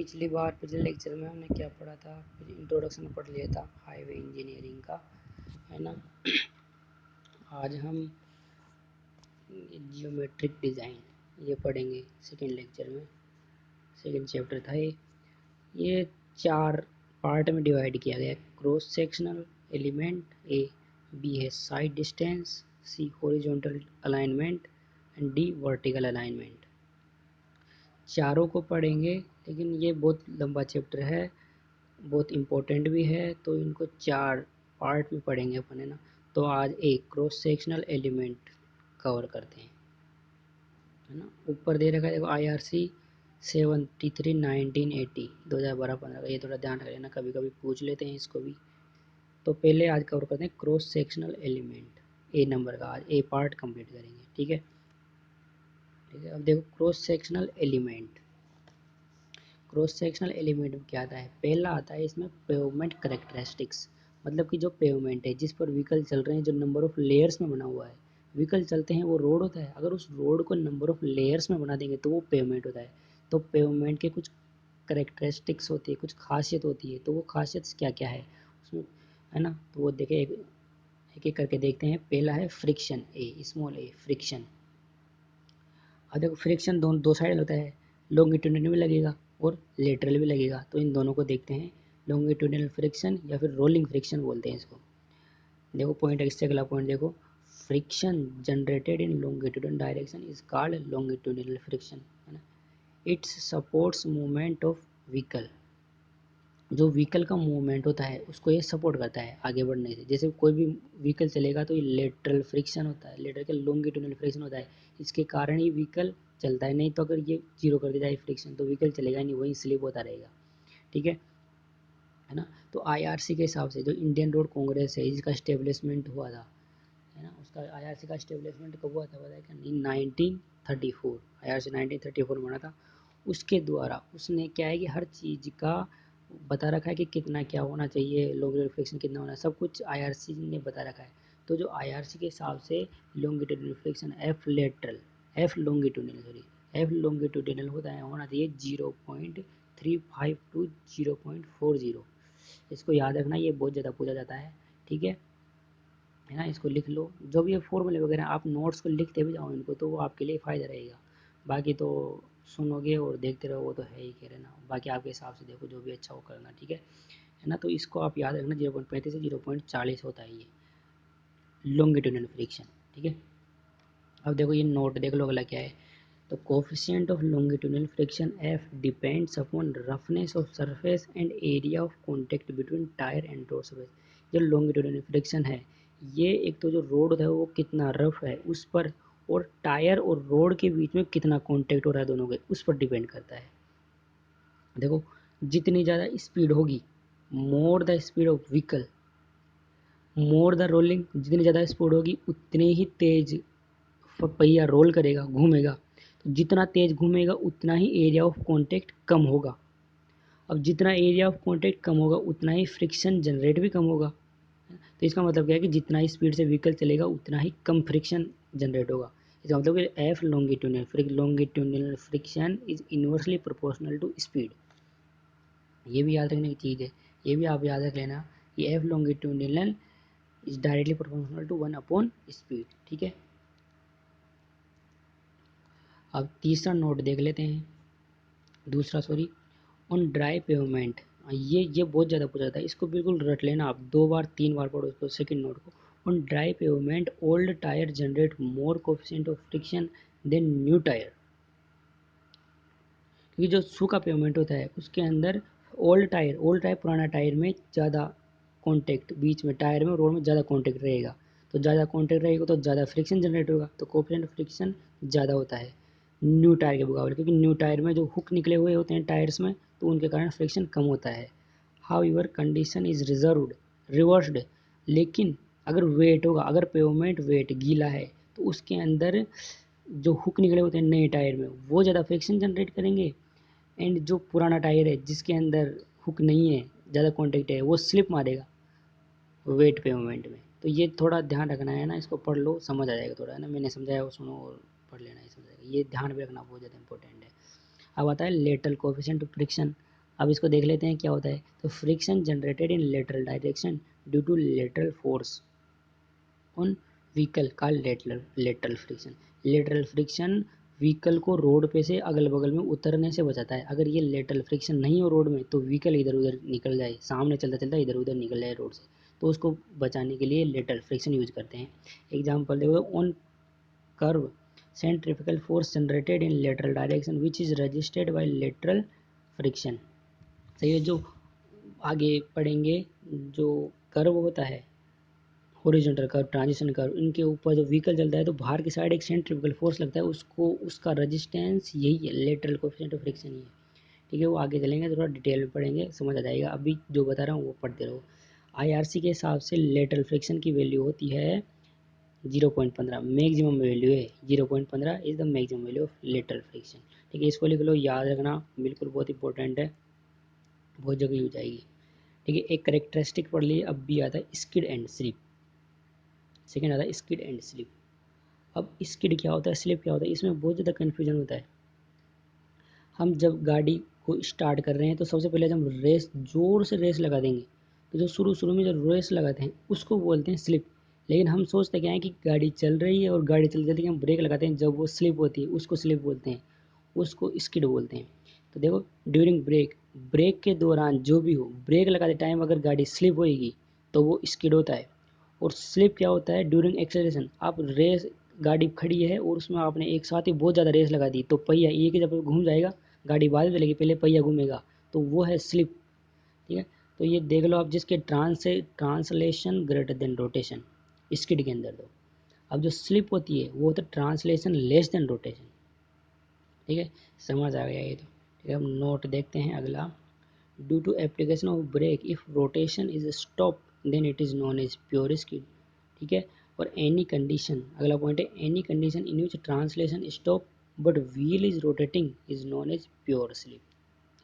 पिछले लेक्चर में हमने क्या पढ़ा था, इंट्रोडक्शन पढ़ लिया था हाईवे इंजीनियरिंग का, है ना। आज हम जियोमेट्रिक डिज़ाइन ये पढ़ेंगे सेकेंड लेक्चर में। सेकेंड चैप्टर था ये 4 पार्ट में डिवाइड किया गया। Cross sectional element, A B है sight distance, C horizontal alignment and D vertical alignment. चारों को पढ़ेंगे, लेकिन ये बहुत लंबा चैप्टर है, बहुत इम्पोर्टेंट भी है, तो इनको 4 पार्ट में पढ़ेंगे अपन, है ना। तो आज एक क्रॉस सेक्शनल एलिमेंट कवर करते हैं, है ना। ऊपर दे रखा है देखो IRC 73/1980 2012-15 का, ये थोड़ा ध्यान रख लेना, कभी कभी पूछ लेते हैं इसको भी। तो पहले आज कवर करते हैं क्रॉस सेक्शनल एलिमेंट, ए नंबर का आज ए पार्ट कंप्लीट करेंगे, ठीक है। अब देखो cross sectional element, cross sectional element में क्या आता है, पहला आता है इसमें पेवमेंट करेक्टरिस्टिक्स, मतलब कि जो पेवमेंट है जिस पर व्हीकल चल रहे हैं, जो नंबर ऑफ लेयर्स में बना हुआ है, व्हीकल चलते हैं वो रोड होता है, अगर उस रोड को नंबर ऑफ लेयर्स में बना देंगे तो वो पेवमेंट होता है। तो पेवमेंट के कुछ करेक्टरिस्टिक्स होती है, कुछ खासियत होती है, तो वो खासियत क्या क्या है उसमें, है ना। तो वो देखे एक एक करके देखते हैं। पहला है फ्रिक्शन, ए स्मॉल ए फ्रिक्शन। अब देखो फ्रिक्शन दो साइड होता है, लॉन्गिट्यूडिनल भी लगेगा और लेटरल भी लगेगा, तो इन दोनों को देखते हैं। लॉन्गिट्यूडिनल फ्रिक्शन या फिर रोलिंग फ्रिक्शन बोलते हैं इसको। देखो पॉइंट, इससे अगला पॉइंट देखो, friction generated in longitudinal direction is called longitudinal friction, है ना। It's supports movement of vehicle, जो व्हीकल का मूवमेंट होता है उसको ये सपोर्ट करता है आगे बढ़ने से। जैसे कोई भी व्हीकल चलेगा तो ये लेटरल फ्रिक्शन होता है, लेटरल के लॉन्गिट्यूडिनल फ्रिक्शन होता है, इसके कारण ही व्हीकल चलता है। नहीं तो अगर ये जीरो कर दिया जाए फ्रिक्शन तो व्हीकल चलेगा नहीं, वहीं स्लिप होता रहेगा, ठीक है ना। तो IRC के हिसाब से जो इंडियन रोड कांग्रेस है जिसका स्टेब्लिशमेंट हुआ था, है ना, उसका IRC का स्टेब्लिशमेंट कब हुआ था पता है क्या, 1934। IRC 1934 में बना था। उसके द्वारा उसने क्या है कि हर चीज़ का बता रखा है कि कितना क्या होना चाहिए, लॉन्गिट्यूडिनल फ्रिक्शन कितना होना है, सब कुछ IRC ने बता रखा है। तो जो IRC के हिसाब से longitudinal friction F lateral, F longitudinal होता है, होना चाहिए 0.35 to 0.40। इसको याद रखना, ये बहुत ज़्यादा पूछा जाता है, ठीक है ना। इसको लिख लो, जो भी ये फॉर्मूले वगैरह आप नोट्स को लिखते भी जाओ इनको, तो वो आपके लिए फ़ायदा रहेगा। बाकी तो सुनोगे और देखते रहो, वो तो है ही, कह रहे ना। बाकी आपके हिसाब से देखो, जो भी अच्छा हो करना, ठीक है ना। तो इसको आप याद रखना, 0.35 से 0.40 होता है ये लॉन्गिट्यूडिनल फ्रिक्शन, ठीक है। अब देखो ये नोट देख लो अगला क्या है। तो coefficient of longitudinal friction F depends upon roughness of surface and area of contact between tyre and road surface. जो लॉन्गिट्यूडिनल फ्रिक्शन है, ये एक तो जो रोड है वो कितना रफ है उस पर, और टायर और रोड के बीच में कितना कॉन्टेक्ट हो रहा है दोनों के, उस पर डिपेंड करता है। देखो जितनी ज़्यादा स्पीड होगी, more the speed of vehicle more the rolling, जितनी ज़्यादा स्पीड होगी उतने ही तेज पहिया रोल करेगा, घूमेगा। तो जितना तेज घूमेगा उतना ही एरिया ऑफ कांटेक्ट कम होगा। अब जितना एरिया ऑफ कांटेक्ट कम होगा उतना ही फ्रिक्शन जनरेट भी कम होगा। तो इसका मतलब क्या है कि जितना ही स्पीड से व्हीकल चलेगा उतना ही कम फ्रिक्शन जनरेट होगा। इसका मतलब कि F longitudinal friction is inversely proportional to speed. ये भी याद रखने की चीज़ है, ये भी आप याद रख लेना कि F longitudinal is directly proportional to 1/स्पीड, ठीक है। अब तीसरा नोट देख लेते हैं, दूसरा सॉरी, ऑन ड्राई पेवमेंट। ये बहुत ज़्यादा पूछा जाता है, इसको बिल्कुल रट लेना आप, 2 बार 3 बार पढ़ो इसको, सेकंड नोट को। On dry pavement old tyre generate more coefficient of friction than new tyre. क्योंकि जो सूखा पेवमेंट होता है उसके अंदर ओल्ड टायर पुराना टायर में ज़्यादा कॉन्टेक्ट, बीच में टायर में रोड में ज़्यादा कॉन्टेक्ट रहेगा, तो ज़्यादा कॉन्टेक्ट रहेगा तो ज़्यादा फ्रिक्शन जनरेट होगा, तो कोफिशिएंट फ्रिक्शन ज़्यादा होता है न्यू टायर के मुकाबले, क्योंकि न्यू टायर में जो हुक निकले हुए होते हैं टायर्स में, तो उनके कारण फ्रिक्शन कम होता है। How your condition is reversed, लेकिन अगर वेट होगा, अगर पेवमेंट वेट गीला है तो उसके अंदर जो हुक निकले होते हैं नए टायर में वो ज़्यादा फ्रिक्शन जनरेट करेंगे, एंड जो पुराना टायर है जिसके अंदर हुक नहीं है, ज़्यादा कॉन्टेक्ट है, वो स्लिप मारेगा वेट पेवमेंट में। तो ये थोड़ा ध्यान रखना है ना, इसको पढ़ लो समझ आ जाएगा थोड़ा, है ना। मैंने समझाया वो सुनो और पढ़ लेना, ये समझ आएगा, ये ध्यान भी रखना बहुत ज़्यादा इंपॉर्टेंट है। अब आता है लेटरल कोफिशिएंट ऑफ फ्रिक्शन। अब इसको देख लेते हैं क्या होता है। तो friction generated in lateral direction due to lateral force on vehicle called lateral friction. Lateral friction vehicle को रोड पे से अगल बगल में उतरने से बचाता है। अगर ये लेटरल फ्रिक्शन नहीं हो रोड में तो व्हीकल इधर उधर निकल जाए, सामने चलता चलता इधर उधर निकल जाए रोड से, तो उसको बचाने के लिए लेटरल फ्रिक्शन यूज करते हैं। एग्जाम्पल देखो, on curve centrifugal force generated in lateral direction which is resisted by lateral friction। सही है। जो आगे पढ़ेंगे, जो कर्व होता है, हॉरिजॉन्टल कर्व, ट्रांजिशन कर्व, इनके ऊपर जो व्हीकल चलता है तो बाहर की साइड एक सेंट्रीफ्यूगल फोर्स लगता है, उसको उसका रेजिस्टेंस यही है, लेटरल कोएफिशिएंट ऑफ फ्रिक्शन ही है। ठीक है, वो आगे चलेंगे थोड़ा डिटेल में पढ़ेंगे, समझ आ जाएगा। अभी जो बता रहा हूँ वो पढ़ते रहो। आईआरसी के हिसाब से लेटरल फ्रिक्शन की वैल्यू होती है 0.15, मैक्सिमम वैल्यू है 0.15 is the maximum value of lateral friction. ठीक है, इसको लिख लो, याद रखना, बिल्कुल बहुत इंपॉर्टेंट है, बहुत जगह यूज आएगी। ठीक है, एक करेक्टरिस्टिक पढ़ लिए। अब भी आता है स्किड एंड स्लिप। सेकेंड आता है स्किड एंड स्लिप। अब स्किड क्या होता है, स्लिप क्या होता है, इसमें बहुत ज़्यादा कन्फ्यूजन होता है। हम जब गाड़ी को स्टार्ट कर रहे हैं तो सबसे पहले हम रेस, जोर से रेस लगा देंगे, तो जो शुरू शुरू में जो रेस लगाते हैं उसको बोलते हैं स्लिप। लेकिन हम सोचते क्या है कि गाड़ी चल रही है और गाड़ी चलते चलते हम ब्रेक लगाते हैं, जब वो स्लिप होती है उसको स्लिप बोलते हैं, उसको स्किड बोलते हैं। तो देखो, ड्यूरिंग ब्रेक, ब्रेक के दौरान जो भी हो, ब्रेक लगाते टाइम अगर गाड़ी स्लिप होएगी तो वो स्किड होता है। और स्लिप क्या होता है, ड्यूरिंग एक्सेलरेशन, आप रेस, गाड़ी खड़ी है और उसमें आपने एक साथ ही बहुत ज़्यादा रेस लगा दी, तो पहिया एक ही जब घूम जाएगा, गाड़ी बाद में चलेगी, पहले पहिया घूमेगा, तो वो है स्लिप। ठीक है, तो ये देख लो आप, जिसके translation greater than rotation, skid के अंदर। दो, अब जो स्लिप होती है वो होता है ट्रांसलेशन लेस देन रोटेशन। ठीक है, समझ आ गया ये तो। ठीक है, अब नोट देखते हैं अगला। Due to application of brake if rotation is stop then it is known as pure skid. ठीक है, और एनी कंडीशन, अगला पॉइंट है, any condition in which translation stop but wheel is rotating is known as pure slip.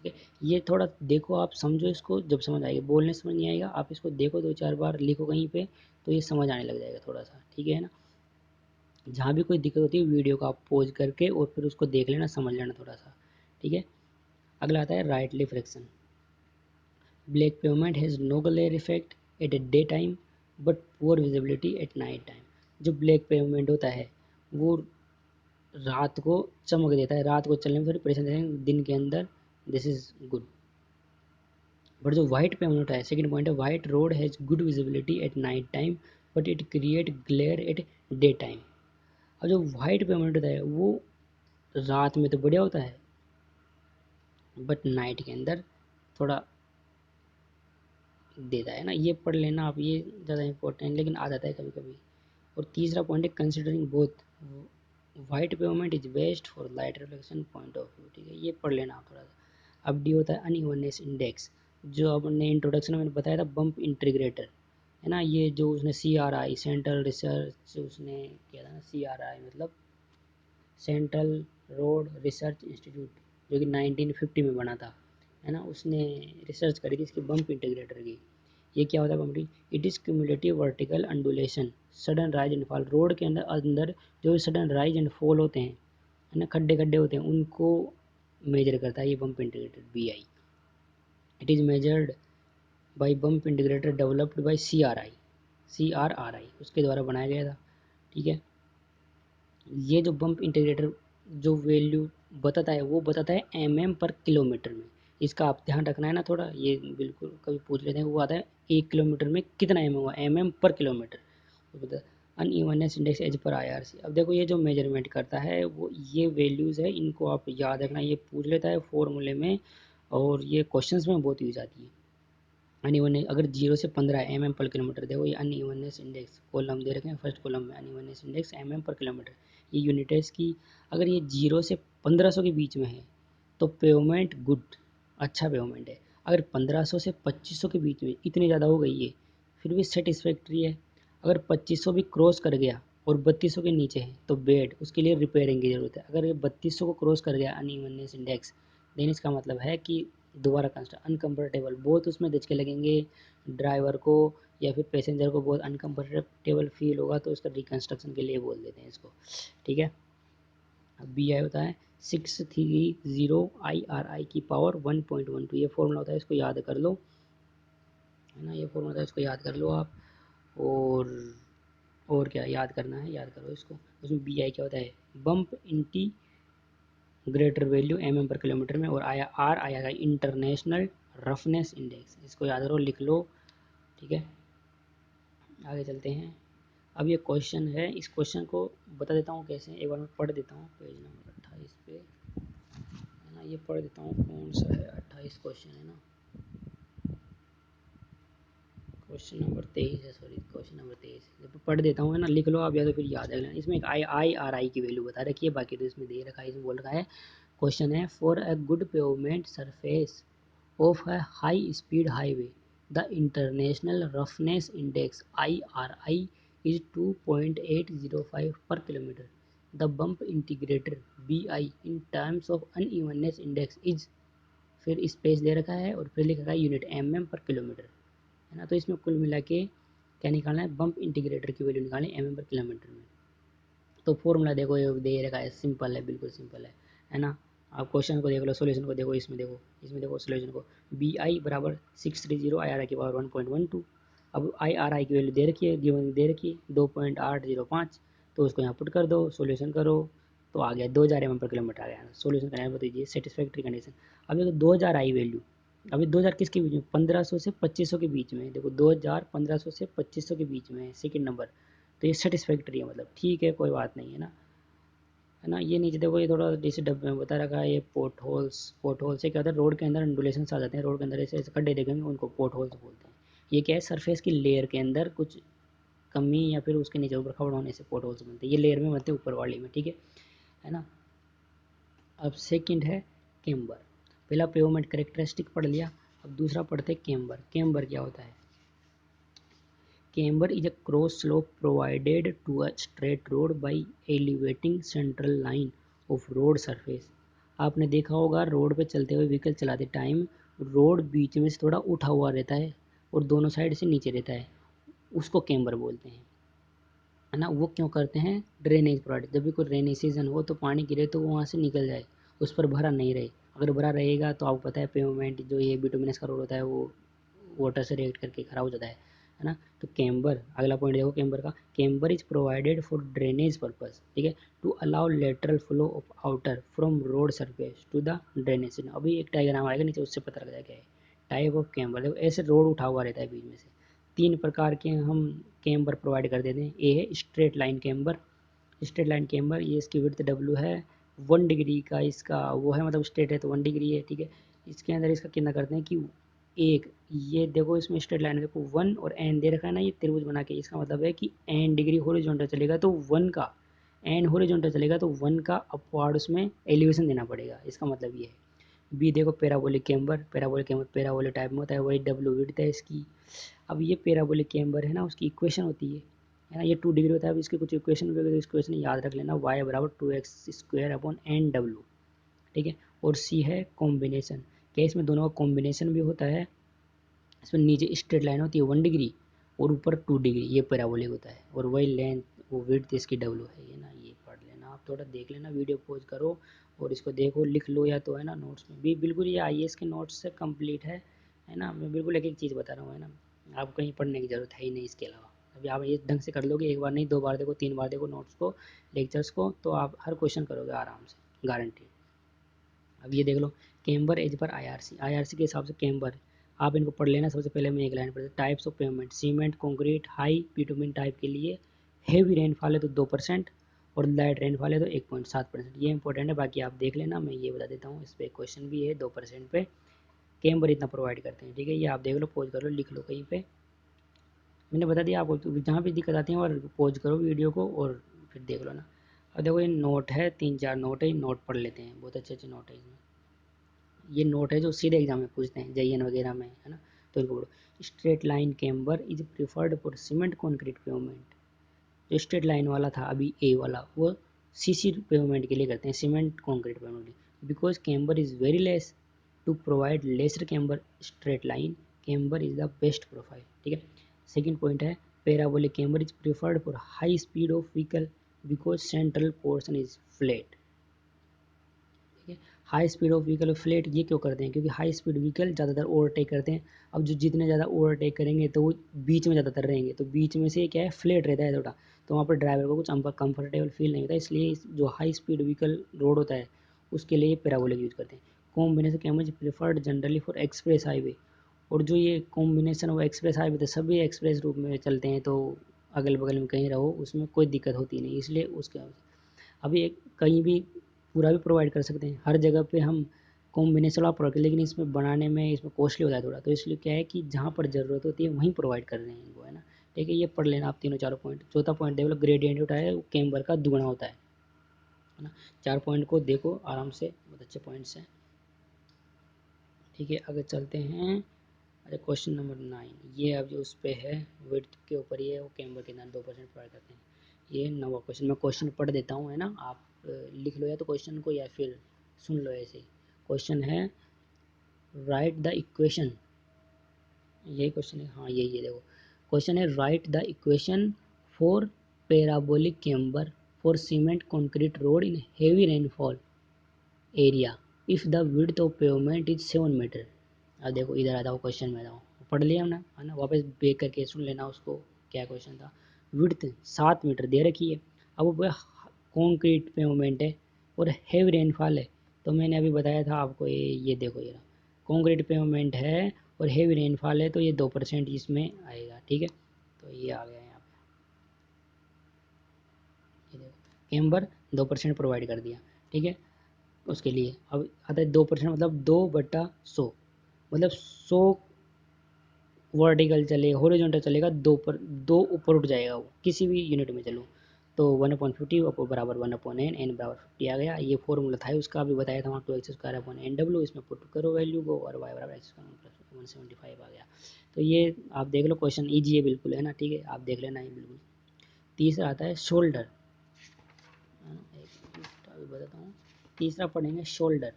ठीक है, ये थोड़ा देखो, आप समझो इसको, जब समझ आएगी, बोलने समझ नहीं आएगा, आप इसको देखो, दो चार बार लिखो कहीं पे, तो ये समझ आने लग जाएगा थोड़ा सा। ठीक है ना, जहाँ भी कोई दिक्कत होती है वीडियो को आप पॉज करके और फिर उसको देख लेना, समझ लेना थोड़ा सा। ठीक है, अगला आता है rightly friction. Black pavement has no glare effect at a day time but poor visibility at night time. जो ब्लैक पेवमेंट होता है वो रात को चमक देता है, रात को चलने में थोड़ी परेशानी देता है, दिन के अंदर दिस इज गुड। बट जो वाइट पेवमेंट है, सेकंड पॉइंट है, white road has good visibility at night time but it create glare at day time. और जो वाइट पेवमेंट होता है वो रात में तो बढ़िया होता है, बट नाइट के अंदर थोड़ा देता है ना, ये पढ़ लेना आप, ये ज़्यादा इंपॉर्टेंट, लेकिन आ जाता है कभी कभी। और तीसरा पॉइंट है, considering both white pavement is best for light reflection point of view. ठीक है, ये पढ़ लेना आप थोड़ा सा। अब डी होता है अनइवननेस इंडेक्स, जो अपने इंट्रोडक्शन में मैंने बताया था, बम्प इंटीग्रेटर है ना, ये जो उसने CRI, सेंट्रल रिसर्च उसने किया था ना, CRI मतलब सेंट्रल रोड रिसर्च इंस्टीट्यूट, जो कि 1950 में बना था, है ना, उसने रिसर्च करी थी इसकी बम्प इंटीग्रेटर की। ये क्या होता है bump? It is cumulative vertical undulation sudden rise and fall. Road के अंदर अंदर जो सडन राइज एंड फॉल होते हैं, है ना, खड्डे खड्डे होते हैं, उनको मेजर करता है ये bump integrator BI। It is measured by bump integrator developed by CRI उसके द्वारा बनाया गया था। ठीक है, ये जो बम्प इंटीग्रेटर जो वैल्यू बताता है वो बताता है mm/किलोमीटर में। इसका आप ध्यान रखना है ना थोड़ा, ये बिल्कुल कभी पूछ लेते हैं, वो आता है 1 किलोमीटर में कितना mm हुआ, mm/किलोमीटर। अनइवननेस इंडेक्स एज पर IRC। अब देखो, ये जो मेजरमेंट करता है वो ये वैल्यूज़ है, इनको आप याद रखना, ये पूछ लेता है फॉर्मूले में और ये क्वेश्चंस में बहुत यूज आती है। अनइवननेस अगर 0 से 15 mm/किलोमीटर, देखो ये अनइवननेस इंडेक्स कॉलम दे रखे हैं, फर्स्ट कॉलम में अनइवननेस इंडेक्स mm/किलोमीटर, ये यूनिट है इसकी। अगर ये 0 से 1500 के बीच में है तो पेवमेंट गुड, अच्छा पेवमेंट है। अगर 1500 से 2500 के बीच में, इतनी ज़्यादा हो गई है, फिर भी सेटिस्फैक्ट्री है। अगर 2500 भी क्रॉस कर गया और 3200 के नीचे है तो बेड, उसके लिए रिपेयरिंग की ज़रूरत है। अगर ये 3200 को क्रॉस कर गया अनइवननेस इंडेक्स, देन इसका मतलब है कि दोबारा कंस्ट्रक्ट अनकम्फर्टेबल, बहुत उसमें धचके लगेंगे ड्राइवर को या फिर पैसेंजर को, बहुत अनकम्फर्टेबल फील होगा, तो उसका रिकन्स्ट्रक्शन के लिए बोल देते हैं इसको। ठीक है, अब BI होता है 630 की पावर 1.12, ये फॉर्मूला होता है, इसको याद कर लो, है ना, ये फॉर्मूला होता है, इसको याद कर लो आप। और क्या याद करना है, याद करो इसको। उसमें बी आई क्या होता है, बम्प इंटीग्रेटर वैल्यू mm पर किलोमीटर में, और आया आर आया इंटरनेशनल रफनेस इंडेक्स, इसको याद करो, लिख लो, ठीक है। आगे चलते हैं। अब ये क्वेश्चन है, इस क्वेश्चन को बता देता हूँ कैसे, एक बार मैं पढ़ देता हूँ पेज नंबर 28 पे, है ना, ये पढ़ देता हूँ कौन सा है, 28 क्वेश्चन है ना, क्वेश्चन नंबर 23 है, सॉरी क्वेश्चन नंबर 23, जब पढ़ देता हूँ, है ना, लिख लो आप या तो फिर याद है। इसमें एक आई की वैल्यू बता रखी है, बाकी तो इसमें दे रखा है, इसमें बोल रखा है, क्वेश्चन है, for a good pavement surface of a high speed highway the international roughness index IRI is 2.805 per kilometer. The bump integrator BI in terms of unevenness index is, फिर स्पेस दे रखा है और फिर लिखा है यूनिट पर kilometre, है ना। तो इसमें कुल मिला के क्या निकालना है, बम्प इंटीग्रेटर की वैल्यू निकालनी पर किलोमीटर में। तो फॉर्मूला देखो ये दे रखा है, सिंपल है, बिल्कुल सिंपल है ना। आप क्वेश्चन को देख लो, सॉल्यूशन को देखो, इसमें देखो सॉल्यूशन को, बी आई बराबर 630 आई आर आई की पावर 1.12। अब आई आर आई की वैल्यू दे रखी है, गिवन दे रखी है 2.805, तो उसको यहाँ पुट कर दो, सॉल्यूशन करो, तो आ गया 2000 mm पर किलोमीटर आ गया। सॉल्यूशन करना बताइए सेटिस्फैक्ट्री कंडीशन। अब देखो 2000 आई वैल्यू, अभी 2000 किसके बीच में, 1500 से 2500 के बीच में, देखो 2000 1500 से 2500 के बीच में है सेकंड नंबर, तो ये सेटिस्फैक्ट्री है, मतलब ठीक है, कोई बात नहीं, है ना, है ना। ये नीचे देखो, ये थोड़ा जैसे डब्बे में बता रखा है, ये पोर्ट होल से क्या होता है, रोड के अंदर अंडुलेशंस आ जाते हैं, रोड के अंदर ऐसे ऐसे खड्डे देखेंगे, उनको पोर्ट होल्स बोलते हैं। ये क्या है, सरफेस की लेयर के अंदर कुछ कमी या फिर उसके नीचे ऊपर खबड़ होने से पोर्ट होल्स बनते हैं, ये लेयर में बनते हैं ऊपर वाली में, ठीक है ना। अब सेकंड है केम्बर, पहला पेवमेंट करेक्टरिस्टिक पढ़ लिया, अब दूसरा पढ़ते केम्बर। केम्बर क्या होता है, Camber is a cross slope provided to a straight road by elevating central line of road surface। आपने देखा होगा रोड पे चलते हुए व्हीकल चलाते टाइम रोड बीच में से थोड़ा उठा हुआ रहता है और दोनों साइड से नीचे रहता है, उसको कैम्बर बोलते हैं, है ना। वो क्यों करते हैं, ड्रेनेज प्रोवाइड, जब भी कोई रेनी सीजन हो तो पानी गिरे तो वो वहाँ से निकल जाए, उस पर भरा नहीं रहे। अगर भरा रहेगा तो आपको पता है पेवमेंट जो ये बिटुमिनस का रोड होता है वो वाटर से रिएक्ट करके खराब हो जाता है ना। तो कैम्बर, अगला पॉइंट देखो कैम्बर का, camber is provided for drainage purpose, ठीक है, to allow lateral flow of water from road surface to the drainage. अभी एक डायग्राम आएगा नीचे, उससे पता लग जाएगा टाइप ऑफ कैम्बर। देखो ऐसे रोड उठा हुआ रहता है बीच में से, तीन प्रकार के हम कैम्बर प्रोवाइड कर देते हैं। ए है straight line camber, straight line camber, ये इसकी विड्थ डब्ल्यू है, 1 डिग्री का इसका वो है, मतलब स्ट्रेट है तो 1 डिग्री है, ठीक है। इसके अंदर इसका कितना करते हैं कि एक, ये देखो इसमें स्ट्रेट लाइन देखो 1 और एन दे रखा है ना, ये त्रिभुज बना के, इसका मतलब है कि एन डिग्री हॉरिजॉन्टल चलेगा तो 1 का, एन हॉरिजॉन्टल चलेगा तो 1 का अपवार्ड उसमें एलिवेशन देना पड़ेगा, इसका मतलब ये है। बी देखो पैराबोलिक कैम्बर, पैराबोलिक टाइप में होता है, वही डब्ल्यू विड्थ है इसकी। अब ये पैराबोलिक कैम्बर है ना, उसकी इक्वेशन होती है ना, ये 2 डिग्री होता है। अब इसकी कुछ इक्वेशन वगैरह, तो इक्वेशन याद रख लेना, y बराबर 2x² अपॉन एन डब्ल्यू, ठीक है। और सी है कॉम्बिनेशन, क्या इसमें दोनों का कॉम्बिनेशन भी होता है, इसमें नीचे स्ट्रेट लाइन होती है 1 डिग्री और ऊपर 2 डिग्री, ये पैराबोलिक होता है, और वही लेंथ वो विड्थ इसकी डब्ल्यू है, ये ना, ये पढ़ लेना आप, थोड़ा देख लेना, वीडियो पॉज करो और इसको देखो, लिख लो या तो, है ना, नोट्स में भी बिल्कुल ये IAS के नोट्स से कंप्लीट है ना। मैं बिल्कुल एक एक चीज़ बता रहा हूँ, है ना, आपको कहीं पढ़ने की ज़रूरत है ही नहीं इसके अलावा। अभी आप ये ढंग से कर लोगे, एक बार नहीं 2 बार देखो, 3 बार देखो नोट्स को, लेक्चर्स को, तो आप हर क्वेश्चन करोगे आराम से, गारंटी। अब ये देख लो, कैम्बर एज पर IRC के हिसाब से कैम्बर, आप इनको पढ़ लेना। सबसे पहले मैं एक लाइन पढ़, types of payment, cement concrete high bitumen type के लिए हेवी रेनफॉल है तो 2% और लाइट रेनफॉल है तो 1.7%, ये इंपॉर्टेंट है, बाकी आप देख लेना, मैं ये बता देता हूँ, इस पर क्वेश्चन भी है 2% पे कैम्बर इतना प्रोवाइड करते हैं, ठीक है। ये आप देख लो, पॉज कर लो, लिख लो कहीं पे, मैंने बता दिया आपको, तो जहाँ भी दिक्कत आती है और पॉज करो वीडियो को और फिर देख लो ना। अब देखो ये नोट है, 3-4 नोट है, नोट पढ़ लेते हैं, बहुत अच्छे अच्छे नोट है इसमें। ये नोट है जो सीधे एग्जाम में पूछते हैं, JN वगैरह में, है ना, तो इनको पढ़ो। Straight line camber is preferred for cement concrete pavement, जो स्ट्रेट लाइन वाला था अभी ए वाला, वो CC पेवमेंट के लिए करते हैं, cement concrete pavement, because camber is very less to provide lesser camber straight line camber is the best profile, ठीक है। सेकेंड पॉइंट है parabolic camber is preferred for high speed of vehicle because central portion is flat, high speed of vehicle flat, ये क्यों करते हैं? क्योंकि high speed vehicle ज़्यादातर overtake करते हैं। अब जो जितने ज़्यादा ओवरटेक करेंगे तो वो बीच में ज़्यादातर रहेंगे, तो बीच में से क्या है, फ्लैट रहता है थोड़ा, तो वहाँ पर ड्राइवर को कुछ कंफर्टेबल फील नहीं होता, इसलिए जो हाई स्पीड व्हीकल रोड होता है उसके लिए पैराबोलिक यूज़ करते हैं। Combination camera preferred generally for express highway, और जो ये कॉम्बिनेशन वो एक्सप्रेस हाईवे, तो सभी एक्सप्रेस रूट में चलते हैं, तो अगल बगल में कहीं रहो उसमें कोई दिक्कत होती नहीं, इसलिए उसके अभी एक कहीं भी पूरा भी प्रोवाइड कर सकते हैं, हर जगह पे हम कॉम्बिनेशन वाला प्रोवाइड, लेकिन इसमें बनाने में इसमें कॉस्टली होता है थोड़ा, तो इसलिए क्या है कि जहाँ पर ज़रूरत होती है वहीं प्रोवाइड कर रहे हैं इनको, है ना। ठीक है, ये पढ़ लेना आप तीनों चारों पॉइंट। चौथा पॉइंट देख लो, ग्रेडियंट होता है वो कैम्बर का दुगना होता है ना। 4 पॉइंट को देखो आराम से, बहुत अच्छे पॉइंट्स हैं। ठीक है, आगे चलते हैं। अच्छा, क्वेश्चन नंबर 9, ये अब जो उस पर है विड्थ के ऊपर, ये वो कैम्बर के अंदर 2% प्रोवाइड करते हैं। ये 9वां क्वेश्चन, मैं क्वेश्चन पढ़ देता हूँ, है ना, आप लिख लो या तो क्वेश्चन को, या फिर सुन लो ऐसे ही। क्वेश्चन है राइट द इक्वेशन, यही क्वेश्चन है, हाँ यही है, देखो क्वेश्चन है write the equation for parabolic camber for cement concrete road in heavy rainfall area if the width of pavement is 7 metre. अब देखो इधर आता हूँ क्वेश्चन में, बताओ पढ़ लिया हमने, है ना, वापस बेक करके सुन लेना उसको, क्या क्वेश्चन था। विड्थ 7 मीटर दे रखी है, अब वो कॉन्क्रीट पेवमेंट है और हेवी रेनफॉल है, तो मैंने अभी बताया था आपको, ये देखो, ये कॉन्क्रीट पेवमेंट है और हेवी रेनफॉल है, तो ये 2% इसमें आएगा। ठीक है, तो ये आ गया यहाँ पे, ये देखो कैम्बर 2% प्रोवाइड कर दिया। ठीक है, उसके लिए अब आता है 2%, मतलब 2/100, मतलब 100 वर्टिकल चले, हॉरिजॉन्टल चलेगा, 2 ऊपर उठ जाएगा वो, किसी भी यूनिट में चलो, तो 1/50 बराबर 1/n, n बराबर 50 आ गया। ये फॉर्मूला था उसका, अभी बताया था वहाँ 2x² इसमें पुट करो वैल्यू को, और y बराबर x² 175 आ गया। तो ये आप देख लो, क्वेश्चन ईजी है बिल्कुल, है ना। ठीक है, आप देख लेना ये बिल्कुल। तीसरा आता है शोल्डर, अभी बताता हूँ। तीसरा पढ़ेंगे शोल्डर।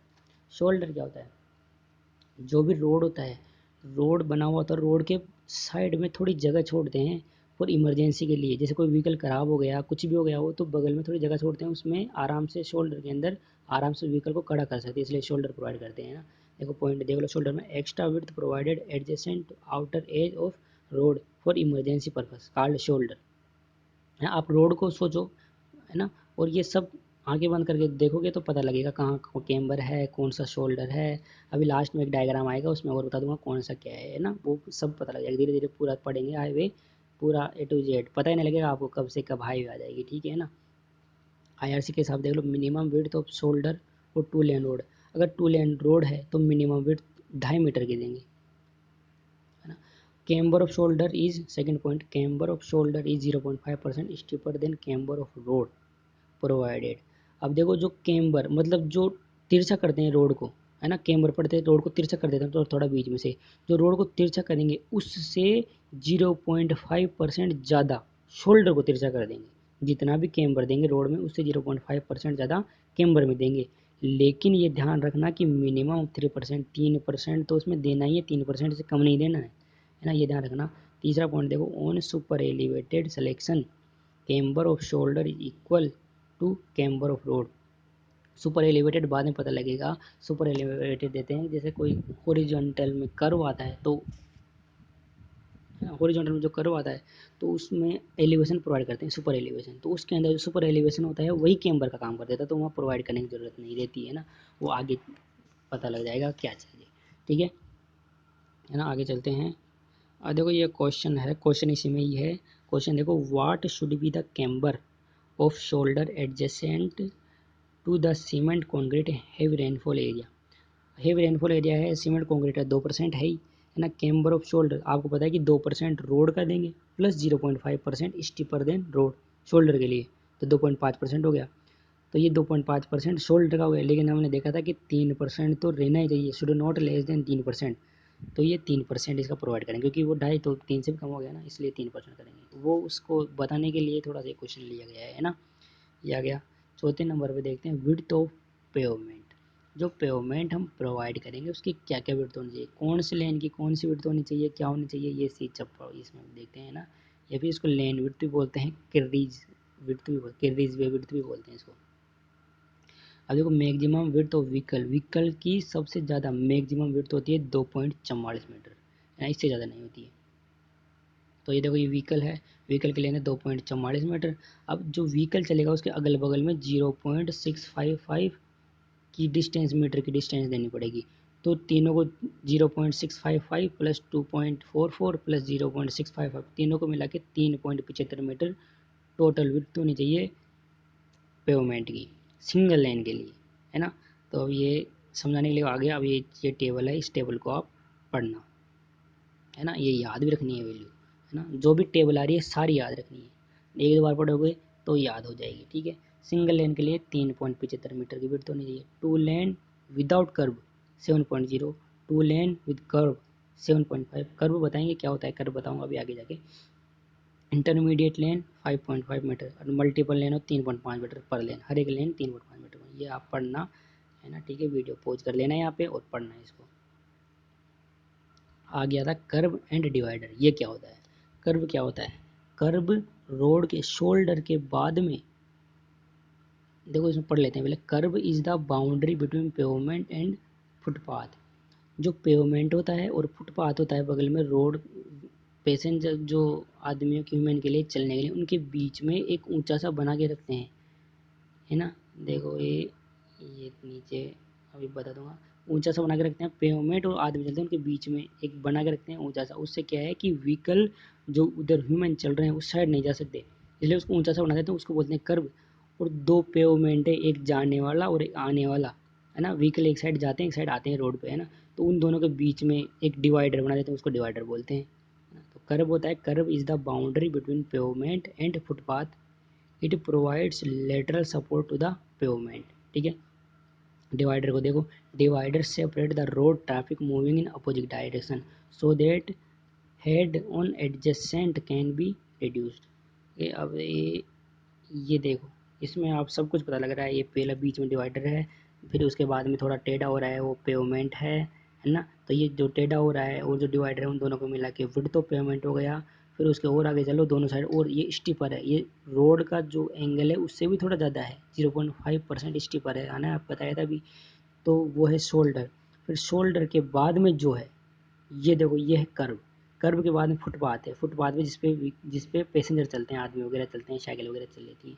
शोल्डर क्या होता है? जो भी रोड होता है, रोड बना हुआ होता है, रोड के साइड में थोड़ी जगह छोड़ते हैं फॉर इमरजेंसी के लिए, जैसे कोई व्हीकल ख़राब हो गया, कुछ भी हो गया हो, तो बगल में थोड़ी जगह छोड़ते हैं, उसमें आराम से शोल्डर के अंदर आराम से व्हीकल को खड़ा कर सकते हैं, इसलिए शोल्डर प्रोवाइड करते हैं ना। देखो पॉइंट देख लो, शोल्डर में extra width provided adjacent outer as of road for emergency purpose called shoulder, है। आप रोड को सोचो, है ना, और ये सब आंखें बंद करके देखोगे तो पता लगेगा कहाँ कैम्बर है, कौन सा शोल्डर है। अभी लास्ट में एक डायग्राम आएगा, उसमें और बता दूंगा कौन सा क्या है ना, वो सब पता लग जाएगा, धीरे धीरे पूरा पढ़ेंगे हाईवे, पूरा A to Z, पता ही नहीं लगेगा आपको कब से कब हाईवे आ जाएगी। ठीक है ना। IRC के हिसाब देख लो, मिनिमम विड्थ ऑफ शोल्डर और 2 लेन रोड, अगर 2 लेन रोड है तो मिनिमम विड्थ 2.5 मीटर की देंगे, है ना। Camber of shoulder is, second point, camber of shoulder is 0.5% steeper than camber of road provided. अब देखो, जो कैम्बर मतलब जो तिरछा करते हैं रोड को, है ना, कैम्बर पड़ते हैं रोड को तिरछा कर देते हैं, तो थोड़ा बीच में से जो रोड को तिरछा करेंगे उससे 0.5% ज़्यादा शोल्डर को तिरछा कर देंगे, जितना भी कैम्बर देंगे रोड में उससे 0.5% ज़्यादा कैम्बर में देंगे। लेकिन ये ध्यान रखना कि मिनिमम 3%, 3% तो उसमें देना ही है, 3% से कम नहीं देना है ना, ये ध्यान रखना। तीसरा पॉइंट देखो, on super elevated selection camber of shoulder is equal to camber of road. Super elevated बाद में पता लगेगा, सुपर एलिवेटेड देते हैं जैसे कोई हॉरिजॉन्टल में कर्व आता है, तो हॉरिजॉन्टल में जो कर्व आता है तो उसमें एलिवेशन प्रोवाइड करते हैं, सुपर एलिवेशन, तो उसके अंदर जो सुपर एलिवेशन होता है वही कैम्बर का काम कर देता है, तो वहाँ प्रोवाइड करने की ज़रूरत नहीं रहती है ना, वो आगे पता लग जाएगा क्या चाहिए। ठीक है ना, आगे चलते हैं। देखो ये क्वेश्चन है, क्वेश्चन इसी में ही है। क्वेश्चन देखो, what should be the camber of shoulder adjacent to the cement concrete heavy rainfall area. Heavy rainfall area है, सीमेंट कॉन्क्रीट है, 2% है ही, है ना। कैम्बर ऑफ शोल्डर आपको पता है कि 2% रोड का देंगे plus 0.5% steeper than road shoulder के लिए, तो 2.5% हो गया। तो ये 2.5% शोल्डर का हो गया, लेकिन हमने देखा था कि 3% तो रहना ही चाहिए, शुड नॉट लेस देन 3%, तो ये 3% इसका प्रोवाइड करेंगे, क्योंकि वो 2.5 तो 3 से भी कम हो गया ना, इसलिए 3% करेंगे, वो उसको बताने के लिए थोड़ा सा क्वेश्चन लिया गया है ना, ये आ गया। चौथे नंबर पे देखते हैं विड्थ ऑफ पेवमेंट। जो पेवमेंट हम प्रोवाइड करेंगे उसकी क्या क्या विड्थ होनी चाहिए, कौन से लेन की कौन सी विड्थ होनी चाहिए, क्या होनी चाहिए, ये चीज सब इसमें देखते हैं ना। या फिर इसको लेन विड्थ भी बोलते हैं, किर्रीज विड्थ भी, किर्रीज वे विड्थ भी बोलते हैं इसको। अब देखो मैक्सिमम विड्थ ऑफ व्हीकल की सबसे ज़्यादा मैक्सिमम विड्थ होती है 2.44 मीटर, इससे ज़्यादा नहीं होती है। तो ये देखो ये व्हीकल है, व्हीकल के लिए 2.44 मीटर। अब जो व्हीकल चलेगा उसके अगल बगल में 0.655 की डिस्टेंस, मीटर की डिस्टेंस देनी पड़ेगी। तो तीनों को 0.655 प्लस 2.44 प्लस 0.655 तीनों को मिला के 3.75 मीटर टोटल विड्थ होनी चाहिए पेवमेंट की, सिंगल लाइन के लिए, है ना। तो अब ये समझाने के लिए आ गया। अब ये टेबल है, इस टेबल को आप पढ़ना, है ना, ये याद भी रखनी है वैल्यू, है ना। जो भी टेबल आ रही है सारी याद रखनी है, एक दो बार पढ़ोगे तो याद हो जाएगी, ठीक है। सिंगल लेन के लिए 3.75 मीटर की विड्थ होनी चाहिए। Two lane without curve 7.0, two lane with curve 7.5। Curve बताएंगे क्या होता है, कर्व बताऊंगा अभी आगे जाके। इंटरमीडिएट लेन 5.5 मीटर और मल्टीपल लेन हो 3.5 मीटर पर लेन, हर एक लेन 3.5 मीटर। ये आप पढ़ना, है ना, ठीक है। वीडियो पॉज कर लेना यहाँ पे और पढ़ना है इसको। आ गया था कर्व एंड डिवाइडर। ये क्या होता है, कर्व क्या होता है, कर्व रोड के शोल्डर के बाद में, देखो इसमें पढ़ लेते हैं पहले। Curve is the boundary between pavement and footpath. जो पेवमेंट होता है और फुटपाथ होता है बगल में, रोड पैसेंजर जो आदमियों के, ह्यूमन के लिए चलने के लिए, उनके बीच में एक ऊंचा सा बना के रखते हैं, है ना। देखो ये नीचे अभी बता दूंगा। ऊंचा सा बना के रखते हैं, पेवमेंट और आदमी चलते हैं उनके बीच में एक बना के रखते हैं ऊंचा सा। उससे क्या है कि व्हीकल जो उधर ह्यूमन चल रहे हैं उस साइड नहीं जा सकते, इसलिए उसको ऊंचा सा बना देते हैं, उसको बोलते हैं कर्व। और दो पेवमेंट है, एक जाने वाला और एक आने वाला, है ना। व्हीकल एक साइड जाते हैं एक साइड आते हैं रोड पे, है ना। तो उन दोनों के बीच में एक डिवाइडर बना देते हैं, उसको डिवाइडर बोलते हैं। तो कर्व होता है, kerb is the boundary between pavement and footpath, it provides lateral support to the pavement, ठीक है। डिवाइडर को देखो, divider separate the road traffic moving in opposite direction so that head on adjacent can be reduced. ये अब ये देखो, इसमें आप सब कुछ पता लग रहा है। ये पहला बीच में डिवाइडर है, फिर उसके बाद में थोड़ा टेढ़ा हो रहा है, वो पेवमेंट है ना। तो ये जो टेढ़ा हो रहा है और जो डिवाइडर है उन दोनों को मिला के विड्थ तो पेवमेंट हो गया। फिर उसके और आगे चलो दोनों साइड, और ये स्टीपर है, ये रोड का जो एंगल है उससे भी थोड़ा ज़्यादा है, 0.5% स्टीपर है ना, आप बताया था अभी। तो वो है शोल्डर। फिर शोल्डर के बाद में जो है, ये देखो ये है कर्व। कर्व के बाद में फुटपाथ है, फुटपाथ में जिसपे पैसेंजर चलते हैं, आदमी वगैरह चलते हैं, साइकिल वगैरह चल लेती है।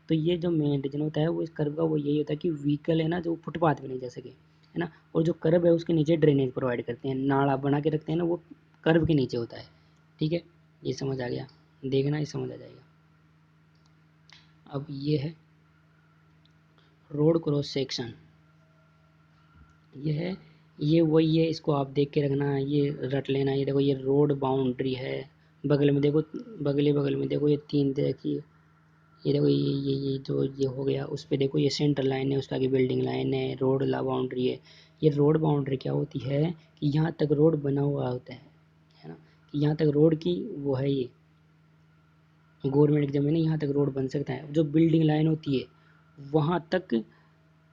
तो ये जो मेन रीजन होता है वो इस कर्व का वो यही होता है कि व्हीकल है ना जो फुटपाथ पे नहीं जा सके, है ना। और जो कर्व है उसके नीचे ड्रेनेज प्रोवाइड करते हैं, नाला बना के रखते हैं ना, वो कर्व के नीचे होता है, ठीक है। ये समझ आ गया, देखना ये समझ आ जाएगा। अब ये है रोड क्रॉस सेक्शन, ये है, ये वही है, इसको आप देख के रखना, ये रट लेना। ये देखो ये रोड बाउंड्री है, बगल में देखो, बगल में देखो ये तीन देखिए, ये देखो ये जो ये हो गया, उस पर देखो ये सेंटर लाइन है, उसके आगे बिल्डिंग लाइन है, रोड ला बाउंड्री है। ये रोड बाउंड्री क्या होती है कि यहाँ तक रोड बना हुआ होता है ना, कि यहाँ तक रोड की वो है, ये गवर्नमेंट की जमीन है, यहाँ तक रोड बन सकता है। जो बिल्डिंग लाइन होती है वहाँ तक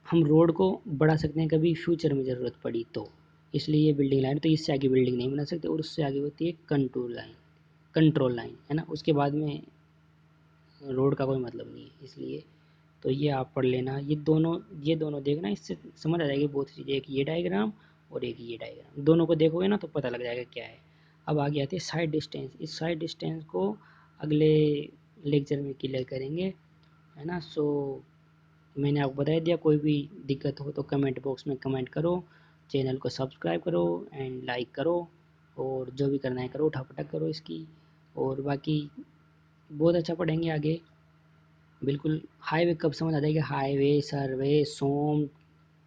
हम रोड को बढ़ा सकते हैं कभी फ्यूचर में ज़रूरत पड़ी तो, इसलिए ये बिल्डिंग लाइन। तो इससे आगे बिल्डिंग नहीं बना सकते, और उससे आगे होती है कंट्रोल लाइन, है ना। उसके बाद में रोड का कोई मतलब नहीं है, इसलिए तो ये आप पढ़ लेना। ये दोनों देखना, इससे समझ आ जाएगी बहुत सी चीज़ें। एक ये डायग्राम और एक ये डायग्राम, दोनों को देखोगे ना तो पता लग जाएगा क्या है। अब आगे आती है साइड डिस्टेंस। इस साइड डिस्टेंस को अगले लेक्चर में क्लियर करेंगे, है ना। सो मैंने आपको बता दिया, कोई भी दिक्कत हो तो कमेंट बॉक्स में कमेंट करो, चैनल को सब्सक्राइब करो एंड लाइक करो, और जो भी करना है करो, उठापटक करो इसकी। और बाकी बहुत अच्छा पढ़ेंगे आगे, बिल्कुल। हाईवे कब समझ आ जाएगी, हाईवे सर्वे सोम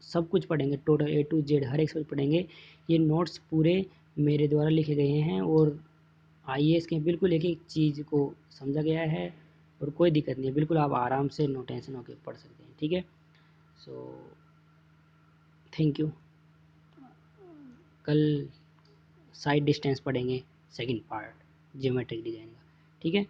सब कुछ पढ़ेंगे, टोटल A to Z हर एक सब पढ़ेंगे। ये नोट्स पूरे मेरे द्वारा लिखे गए हैं, और IAS के बिल्कुल एक एक चीज़ को समझा गया है, और कोई दिक्कत नहीं है, बिल्कुल आप आराम से नो टेंशन होकर पढ़ सकते हैं, ठीक है। So thank you. कल साइड डिस्टेंस पढ़ेंगे, सेकंड पार्ट ज्योमेट्रिक डिज़ाइन का, ठीक है।